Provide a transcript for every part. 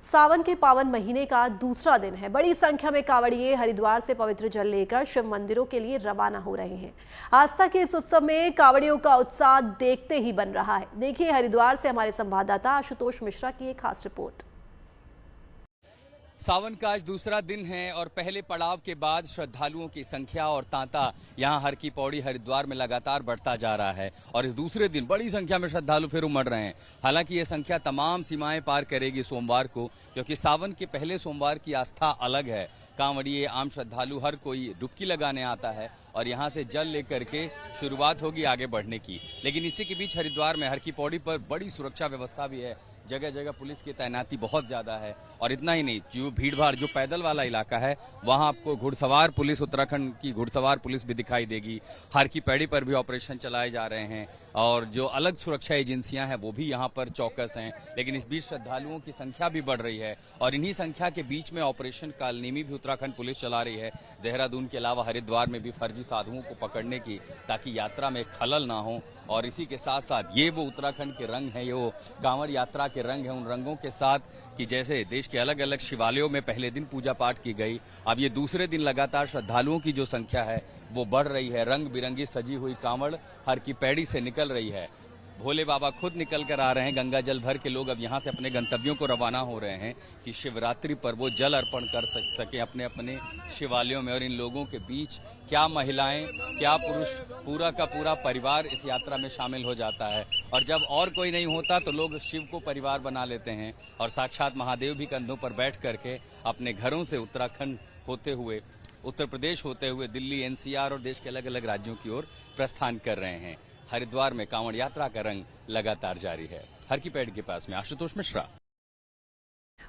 सावन के पावन महीने का दूसरा दिन है। बड़ी संख्या में कांवड़िए हरिद्वार से पवित्र जल लेकर शिव मंदिरों के लिए रवाना हो रहे हैं। आस्था के इस उत्सव में कांवड़ियों का उत्साह देखते ही बन रहा है। देखिए हरिद्वार से हमारे संवाददाता आशुतोष मिश्रा की एक खास रिपोर्ट। सावन का आज दूसरा दिन है और पहले पड़ाव के बाद श्रद्धालुओं की संख्या और तांता यहां हर की पौड़ी हरिद्वार में लगातार बढ़ता जा रहा है और इस दूसरे दिन बड़ी संख्या में श्रद्धालु फिर उमड़ रहे हैं। हालांकि ये संख्या तमाम सीमाएं पार करेगी सोमवार को, क्योंकि सावन के पहले सोमवार की आस्था अलग है। कांवड़िए आम श्रद्धालु हर कोई डुबकी लगाने आता है और यहाँ से जल लेकर के शुरुआत होगी आगे बढ़ने की। लेकिन इसी के बीच हरिद्वार में हर की पौड़ी पर बड़ी सुरक्षा व्यवस्था भी है। जगह जगह पुलिस की तैनाती बहुत ज्यादा है और इतना ही नहीं, जो भीड़ भाड़ जो पैदल वाला इलाका है वहां आपको घुड़सवार पुलिस, उत्तराखंड की घुड़सवार पुलिस भी दिखाई देगी। हर की पैड़ी पर भी ऑपरेशन चलाए जा रहे हैं और जो अलग सुरक्षा एजेंसियां हैं वो भी यहां पर चौकस हैं। लेकिन इस बीच श्रद्धालुओं की संख्या भी बढ़ रही है और इन्हीं संख्या के बीच में ऑपरेशन कालनेमी भी उत्तराखंड पुलिस चला रही है। देहरादून के अलावा हरिद्वार में भी फर्जी साधुओं को पकड़ने की, ताकि यात्रा में खलल ना हो। और इसी के साथ साथ ये वो उत्तराखंड के रंग हैं, ये वो कांवड़ यात्रा के रंग हैं, उन रंगों के साथ कि जैसे देश के अलग अलग शिवालयों में पहले दिन पूजा पाठ की गई, अब ये दूसरे दिन लगातार श्रद्धालुओं की जो संख्या है वो बढ़ रही है। रंग बिरंगी सजी हुई कांवड़ हर की पैड़ी से निकल रही है। भोले बाबा खुद निकल कर आ रहे हैं। गंगा जल भर के लोग अब यहाँ से अपने गंतव्यों को रवाना हो रहे हैं कि शिवरात्रि पर वो जल अर्पण कर सके अपने अपने शिवालयों में। और इन लोगों के बीच क्या महिलाएं, क्या पुरुष, पूरा का पूरा परिवार इस यात्रा में शामिल हो जाता है। और जब और कोई नहीं होता तो लोग शिव को परिवार बना लेते हैं और साक्षात महादेव भी कंधों पर बैठ करके अपने घरों से उत्तराखंड होते हुए, उत्तर प्रदेश होते हुए दिल्ली, एनसीआर और देश के अलग अलग राज्यों की ओर प्रस्थान कर रहे हैं। हरिद्वार में कांवड़ यात्रा का रंग लगातार जारी है। हर की पैड़ी के पास में आशुतोष मिश्रा।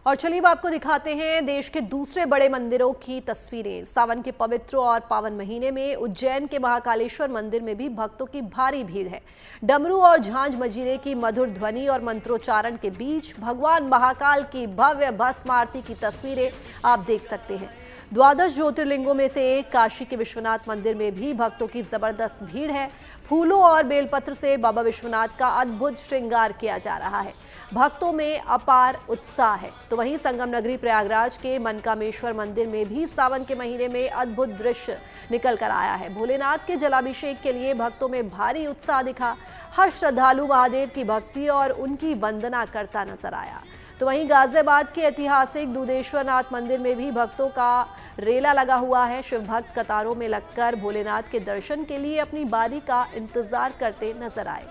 और चलिए अब आपको दिखाते हैं देश के दूसरे बड़े मंदिरों की तस्वीरें। सावन के पवित्र और पावन महीने में उज्जैन के महाकालेश्वर मंदिर में भी भक्तों की भारी भीड़ है। डमरू और झांझ मजीरे की मधुर ध्वनि और मंत्रोच्चारण के बीच भगवान महाकाल की भव्य भस्म आरती की तस्वीरें आप देख सकते हैं। द्वादश ज्योतिर्लिंगों में से एक काशी के विश्वनाथ मंदिर में भी भक्तों की जबरदस्त भीड़ है। फूलों और बेलपत्र से बाबा विश्वनाथ का अद्भुत श्रृंगार किया जा रहा है। भक्तों में अपार उत्साह है। तो वहीं संगम नगरी प्रयागराज के मनकामेश्वर मंदिर में भी सावन के महीने में अद्भुत दृश्य निकल कर आया है। भोलेनाथ के जलाभिषेक के लिए भक्तों में भारी उत्साह दिखा। हर श्रद्धालु महादेव की भक्ति और उनकी वंदना करता नजर आया। तो वहीं गाजियाबाद के ऐतिहासिक दुधेश्वरनाथ मंदिर में भी भक्तों का रेला लगा हुआ है। शिव भक्त कतारों में लगकर भोलेनाथ के दर्शन के लिए अपनी बारी का इंतजार करते नजर आए।